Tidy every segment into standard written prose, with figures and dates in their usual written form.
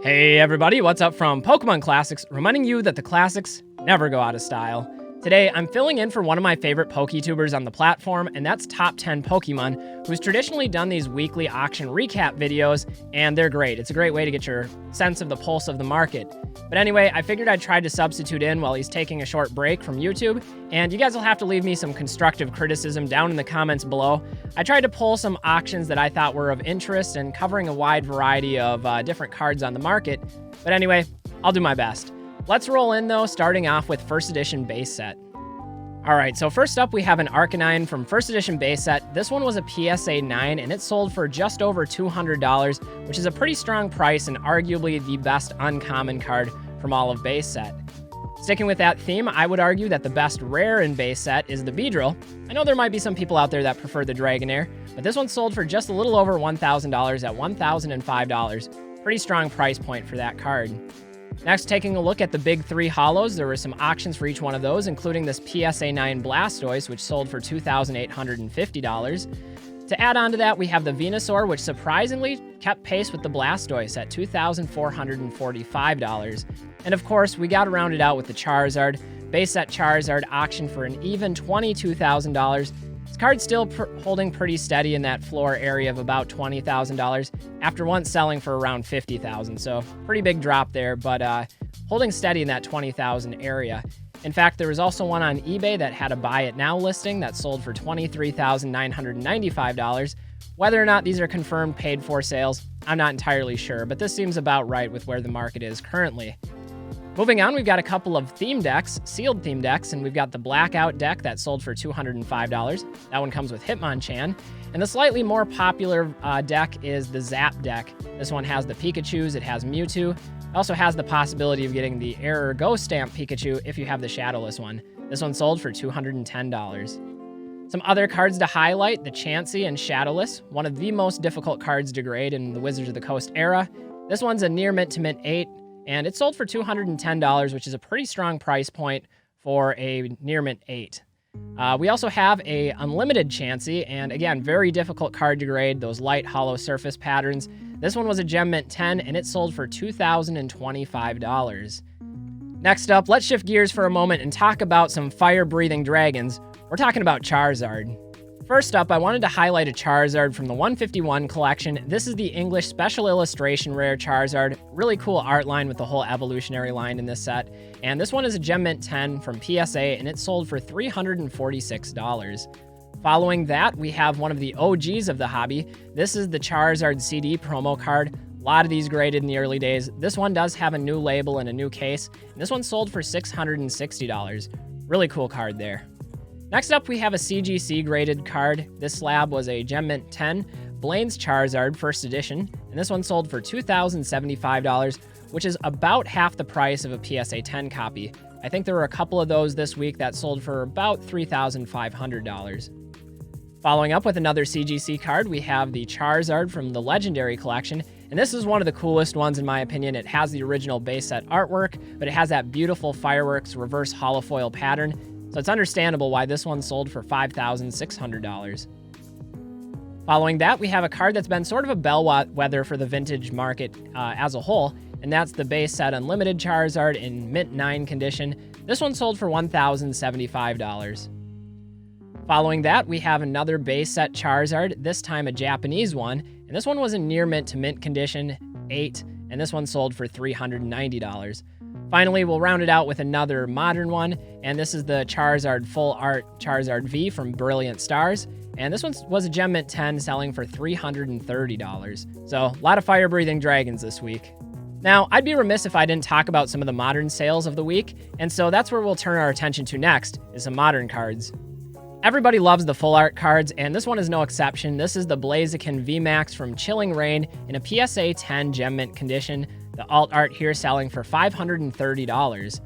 Hey everybody, what's up from Pokemon Classics, reminding you that the classics never go out of style. Today, I'm filling in for one of my favorite PokeTubers on the platform, and that's Top 10 Pokemon, who's traditionally done these weekly auction recap videos, and they're great. It's a great way to get your sense of the pulse of the market. But anyway, I figured I'd try to substitute in while he's taking a short break from YouTube, and you guys will have to leave me some constructive criticism down in the comments below. I tried to pull some auctions that I thought were of interest and covering a wide variety of different cards on the market. But anyway, I'll do my best. Let's roll in though, starting off with first edition base set. Alright, so first up we have an Arcanine from first edition base set. This one was a PSA 9 and it sold for just over $200, which is a pretty strong price and arguably the best uncommon card from all of base set. Sticking with that theme, I would argue that the best rare in base set is the Beedrill. I know there might be some people out there that prefer the Dragonair, but this one sold for just a little over $1,000 at $1,005. Pretty strong price point for that card. Next, taking a look at the big three holos, there were some auctions for each one of those, including this PSA 9 Blastoise, which sold for $2,850. To add on to that, we have the Venusaur, which surprisingly kept pace with the Blastoise at $2,445. And of course, we got to round it out with the Charizard. Base set Charizard auctioned for an even $22,000. This card's still holding pretty steady in that floor area of about $20,000 after once selling for around $50,000. So pretty big drop there, but holding steady in that $20,000 area. In fact, there was also one on eBay that had a buy it now listing that sold for $23,995. Whether or not these are confirmed paid for sales, I'm not entirely sure, but this seems about right with where the market is currently. Moving on, we've got a couple of theme decks, sealed theme decks, and we've got the Blackout deck that sold for $205. That one comes with Hitmonchan. And the slightly more popular deck is the Zap deck. This one has the Pikachus, it has Mewtwo. It also has the possibility of getting the Error Go Stamp Pikachu if you have the Shadowless one. This one sold for $210. Some other cards to highlight, the Chansey and Shadowless, one of the most difficult cards to grade in the Wizards of the Coast era. This one's a near mint to mint 8. And it sold for $210, which is a pretty strong price point for a near mint 8. We also have a unlimited Chansey, and again, very difficult card to grade, those light hollow surface patterns. This one was a gem mint 10, and it sold for $2,025. Next up, let's shift gears for a moment and talk about some fire-breathing dragons. We're talking about Charizard. First up, I wanted to highlight a Charizard from the 151 collection. This is the English Special Illustration Rare Charizard. Really cool art line with the whole evolutionary line in this set. And this one is a Gem Mint 10 from PSA, and it sold for $346. Following that, we have one of the OGs of the hobby. This is the Charizard CD promo card. A lot of these graded in the early days. This one does have a new label and a new case, and this one sold for $660. Really cool card there. Next up, we have a CGC graded card. This slab was a Gem Mint 10, Blaine's Charizard first edition, and this one sold for $2,075, which is about half the price of a PSA 10 copy. I think there were a couple of those this week that sold for about $3,500. Following up with another CGC card, we have the Charizard from the Legendary Collection, and this is one of the coolest ones in my opinion. It has the original base set artwork, but it has that beautiful fireworks reverse holofoil pattern. So it's understandable why this one sold for $5,600. Following that, we have a card that's been sort of a bellwether for the vintage market as a whole, and that's the base set Unlimited Charizard in mint 9 condition. This one sold for $1,075. Following that, we have another base set Charizard, this time a Japanese one, and this one was in near mint to mint condition 8, and this one sold for $390. Finally, we'll round it out with another modern one, and this is the Charizard Full Art Charizard V from Brilliant Stars, and this one was a Gem Mint 10 selling for $330. So, a lot of fire-breathing dragons this week. Now, I'd be remiss if I didn't talk about some of the modern sales of the week, and so that's where we'll turn our attention to next, is some modern cards. Everybody loves the full art cards, and this one is no exception. This is the Blaziken VMAX from Chilling Reign in a PSA 10 Gem Mint condition. The alt art here selling for $530.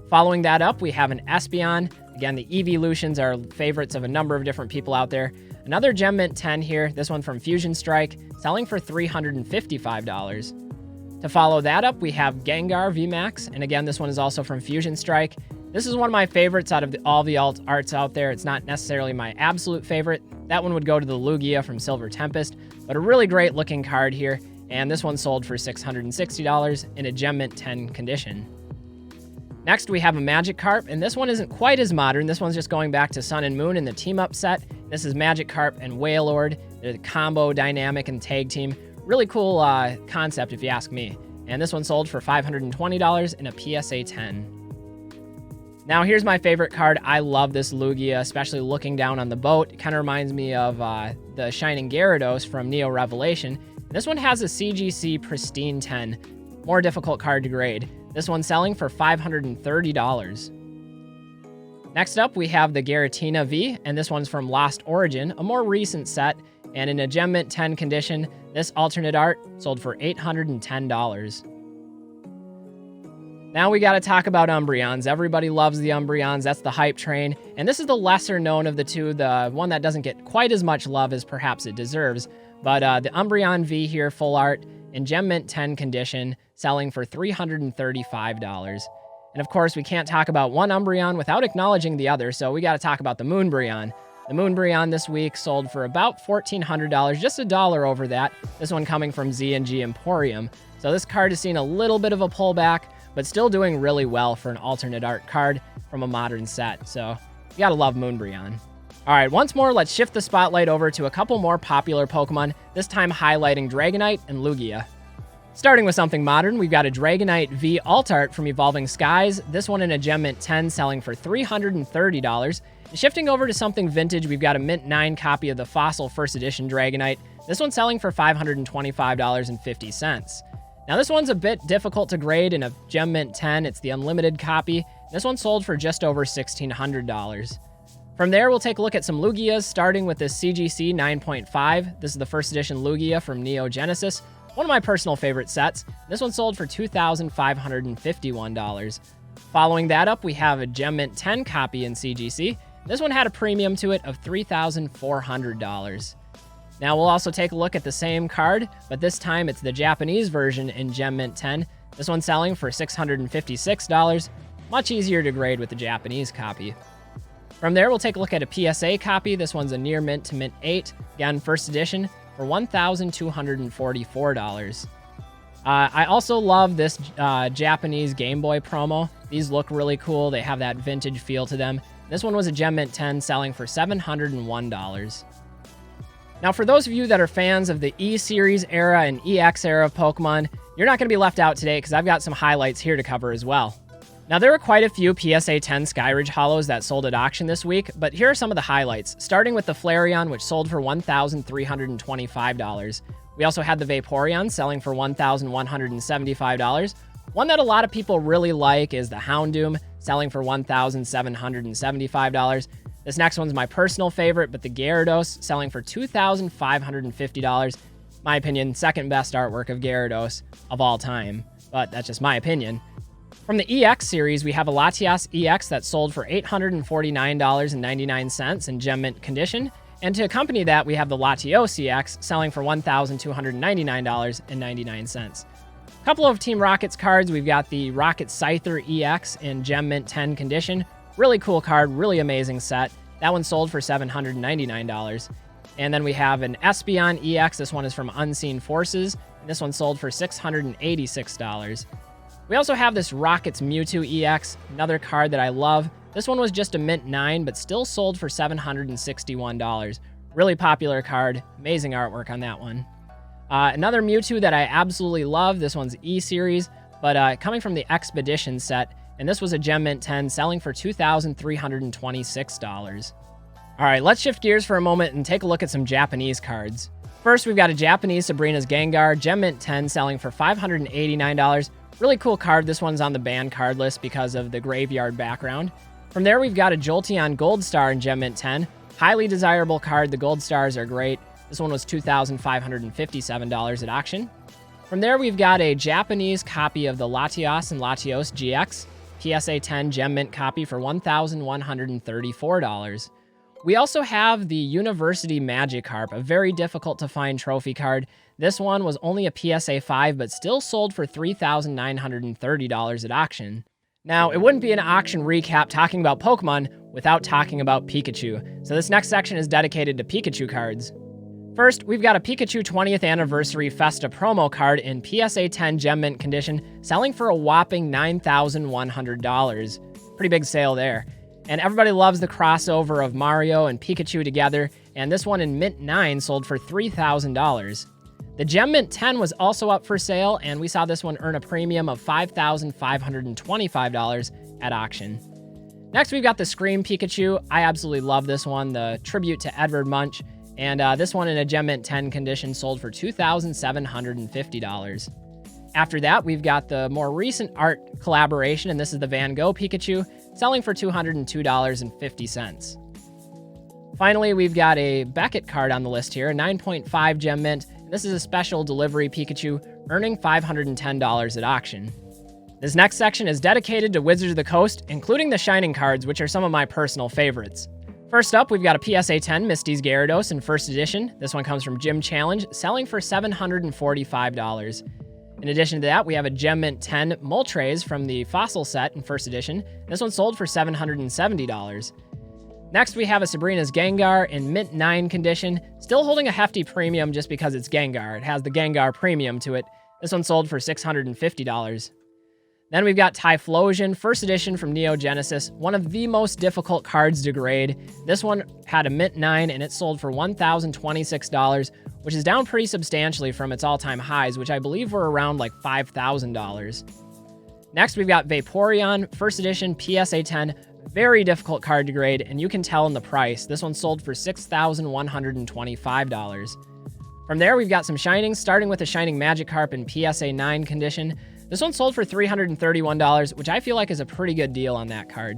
Following that up, we have an Espeon. Again, the Eeveelutions are favorites of a number of different people out there. Another Gem Mint 10 here, this one from Fusion Strike, selling for $355. To follow that up, we have Gengar VMAX, and again, this one is also from Fusion Strike. This is one of my favorites out of all the alt arts out there. It's not necessarily my absolute favorite. That one would go to the Lugia from Silver Tempest, but a really great looking card here. and this one sold for $660 in a Gem Mint 10 condition. Next, we have a Magikarp, and this one isn't quite as modern. This one's just going back to Sun and Moon in the team-up set. This is Magikarp and Wailord. They're the combo, dynamic, and tag team. Really cool concept, if you ask me. And this one sold for $520 in a PSA 10. Now, here's my favorite card. I love this Lugia, especially looking down on the boat. It kind of reminds me of the Shining Gyarados from Neo Revelation. And this one has a CGC Pristine 10. More difficult card to grade. This one's selling for $530. Next up, we have the Giratina V, and this one's from Lost Origin, a more recent set, and in a Gem Mint 10 condition, this alternate art sold for $810. Now we gotta talk about Umbreons. Everybody loves the Umbreons, that's the hype train, and this is the lesser known of the two, the one that doesn't get quite as much love as perhaps it deserves, but the Umbreon V here, full art, in Gem Mint 10 condition, selling for $335. And of course, we can't talk about one Umbreon without acknowledging the other, so we got to talk about the Moonbreon. The Moonbreon this week sold for about $1,400, just $1 over that. This one coming from Z&G Emporium. So this card has seen a little bit of a pullback, but still doing really well for an alternate art card from a modern set. So you got to love Moonbreon. All right, once more, let's shift the spotlight over to a couple more popular Pokemon, this time highlighting Dragonite and Lugia. Starting with something modern, we've got a Dragonite V Alt Art from Evolving Skies, this one in a Gem Mint 10 selling for $330. And shifting over to something vintage, we've got a Mint 9 copy of the Fossil First Edition Dragonite, this one selling for $525.50. Now this one's a bit difficult to grade in a Gem Mint 10, it's the unlimited copy. This one sold for just over $1,600. From there, we'll take a look at some Lugias, starting with this CGC 9.5. This is the first edition Lugia from Neo Genesis, one of my personal favorite sets. This one sold for $2,551. Following that up, we have a Gem Mint 10 copy in CGC. This one had a premium to it of $3,400. Now we'll also take a look at the same card, but this time it's the Japanese version in Gem Mint 10. This one's selling for $656. Much easier to grade with the Japanese copy. From there, we'll take a look at a PSA copy. This one's a Near Mint to Mint 8, again, first edition, for $1,244. I also love this Japanese Game Boy promo. These look really cool. They have that vintage feel to them. This one was a Gem Mint 10 selling for $701. Now, for those of you that are fans of the E-Series era and EX era of Pokemon, you're not going to be left out today because I've got some highlights here to cover as well. Now, there were quite a few PSA 10 Skyridge Hollows that sold at auction this week, but here are some of the highlights, starting with the Flareon, which sold for $1,325. We also had the Vaporeon selling for $1,175. One that a lot of people really like is the Houndoom, selling for $1,775. This next one's my personal favorite, but the Gyarados, selling for $2,550. My opinion, second best artwork of Gyarados of all time, but that's just my opinion. From the EX series, we have a Latias EX that sold for $849.99 in Gem Mint condition. And to accompany that, we have the Latios EX selling for $1,299.99. A couple of Team Rocket's cards. We've got the Rocket Scyther EX in Gem Mint 10 condition. Really cool card, really amazing set. That one sold for $799. And then we have an Espeon EX. This one is from Unseen Forces. And this one sold for $686. We also have this Rocket's Mewtwo EX, another card that I love. This one was just a Mint 9, but still sold for $761. Really popular card, amazing artwork on that one. Another Mewtwo that I absolutely love, this one's E-Series, but coming from the Expedition set, and this was a Gem Mint 10 selling for $2,326. All right, let's shift gears for a moment and take a look at some Japanese cards. First, we've got a Japanese Sabrina's Gengar, Gem Mint 10 selling for $589. Really cool card. This one's on the banned card list because of the graveyard background. From there, we've got a Jolteon Gold Star in Gem Mint 10. Highly desirable card. The Gold Stars are great. This one was $2,557 at auction. From there, we've got a Japanese copy of the Latios and Latios GX, PSA 10 Gem Mint copy for $1,134. We also have the University Magikarp, a very difficult to find trophy card. This one was only a PSA 5, but still sold for $3,930 at auction. Now, it wouldn't be an auction recap talking about Pokemon without talking about Pikachu. So this next section is dedicated to Pikachu cards. First, we've got a Pikachu 20th Anniversary Festa promo card in PSA 10 Gem Mint condition, selling for a whopping $9,100. Pretty big sale there. And everybody loves the crossover of Mario and Pikachu together, and this one in Mint 9 sold for $3,000. The Gem Mint 10 was also up for sale, and we saw this one earn a premium of $5,525 at auction. Next, we've got the Scream Pikachu. I absolutely love this one, the tribute to Edward Munch. And this one in a Gem Mint 10 condition sold for $2,750. After that, we've got the more recent art collaboration, and this is the Van Gogh Pikachu, selling for $202.50. Finally, we've got a Beckett card on the list here, a 9.5 Gem Mint. This is a special delivery Pikachu, earning $510 at auction. This next section is dedicated to Wizards of the Coast, including the Shining cards, which are some of my personal favorites. First up, we've got a PSA 10 Misty's Gyarados in first edition. This one comes from Gym Challenge, selling for $745. In addition to that, we have a Gem Mint 10 Moltres from the Fossil set in first edition. This one sold for $770. Next, we have a Sabrina's Gengar in Mint 9 condition, still holding a hefty premium just because it's Gengar. It has the Gengar premium to it. This one sold for $650. Then we've got Typhlosion, first edition from Neo Genesis, one of the most difficult cards to grade. This one had a Mint 9 and it sold for $1,026, which is down pretty substantially from its all-time highs, which I believe were around like $5,000. Next, we've got Vaporeon, first edition PSA 10, very difficult card to grade, and you can tell in the price. This one sold for $6,125. From there, we've got some Shinings, starting with a Shining Magikarp in PSA 9 condition. This one sold for $331, which I feel like is a pretty good deal on that card.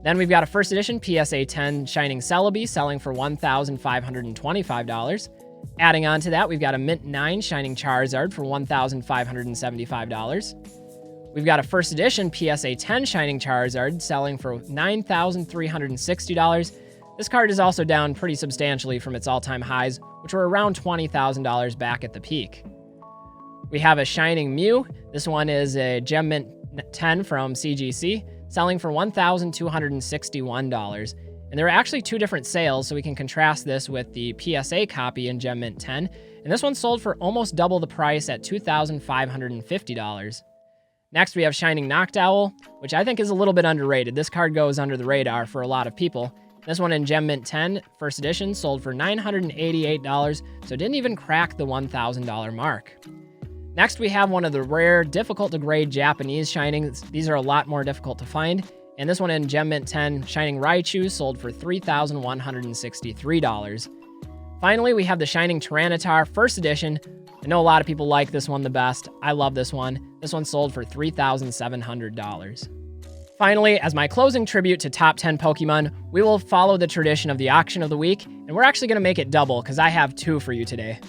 Then we've got a first edition PSA 10 Shining Celebi selling for $1,525. Adding on to that, we've got a Mint 9 Shining Charizard for $1,575. We've got a first edition PSA 10 Shining Charizard selling for $9,360. This card is also down pretty substantially from its all-time highs, which were around $20,000 back at the peak. We have a Shining Mew. This one is a Gem Mint 10 from CGC, selling for $1,261. And there are actually two different sales, so we can contrast this with the PSA copy in Gem Mint 10. And this one sold for almost double the price at $2,550. Next, we have Shining Noctowl, which I think is a little bit underrated. This card goes under the radar for a lot of people. This one in Gem Mint 10, first edition, sold for $988, so didn't even crack the $1,000 mark. Next, we have one of the rare, difficult-to-grade Japanese Shinings. These are a lot more difficult to find. And this one in Gem Mint 10, Shining Raichu, sold for $3,163. Finally, we have the Shining Tyranitar, first edition. I know a lot of people like this one the best. I love this one. This one sold for $3,700. Finally, as my closing tribute to top 10 Pokemon, we will follow the tradition of the auction of the week, and we're actually going to make it double because I have two for you today.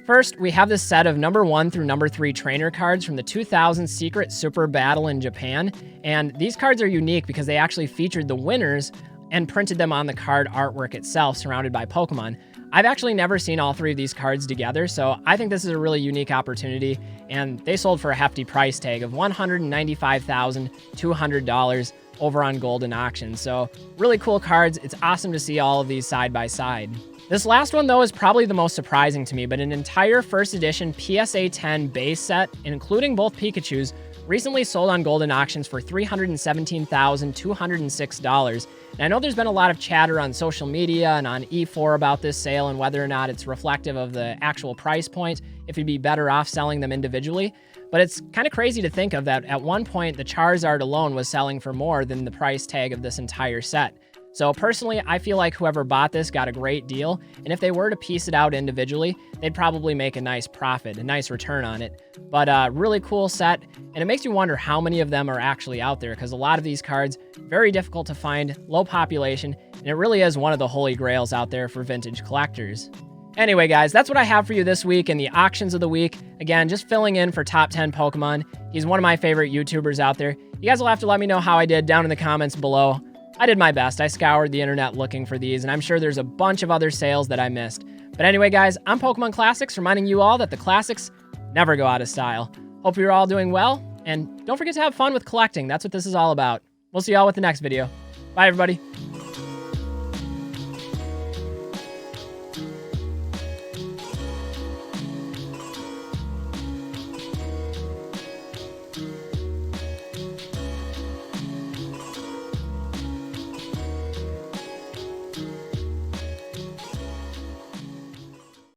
First, we have this set of number 1 through number 3 trainer cards from the 2000 Secret Super Battle in Japan, and these cards are unique because they actually featured the winners and printed them on the card artwork itself surrounded by Pokemon. I've actually never seen all three of these cards together, so I think this is a really unique opportunity, and they sold for a hefty price tag of $195,200 over on Golden Auction. So really cool cards. It's awesome to see all of these side by side. This last one, though, is probably the most surprising to me, but an entire first edition PSA 10 base set, including both Pikachus, recently sold on Golden Auctions for $317,206. And I know there's been a lot of chatter on social media and on E4 about this sale and whether or not it's reflective of the actual price point, if you'd be better off selling them individually. But it's kind of crazy to think of that at one point the Charizard alone was selling for more than the price tag of this entire set. So personally, I feel like whoever bought this got a great deal, and if they were to piece it out individually, they'd probably make a nice profit, a nice return on it. But really cool set, and it makes you wonder how many of them are actually out there, because a lot of these cards, very difficult to find, low population, and it really is one of the holy grails out there for vintage collectors. Anyway, guys, that's what I have for you this week in the auctions of the week. Again, just filling in for top 10 Pokemon. He's one of my favorite YouTubers out there. You guys will have to let me know how I did down in the comments below. I did my best. I scoured the internet looking for these, and I'm sure there's a bunch of other sales that I missed. But anyway, guys, I'm Pokemon Classics, reminding you all that the classics never go out of style. Hope you're all doing well, and don't forget to have fun with collecting. That's what this is all about. We'll see y'all with the next video. Bye, everybody.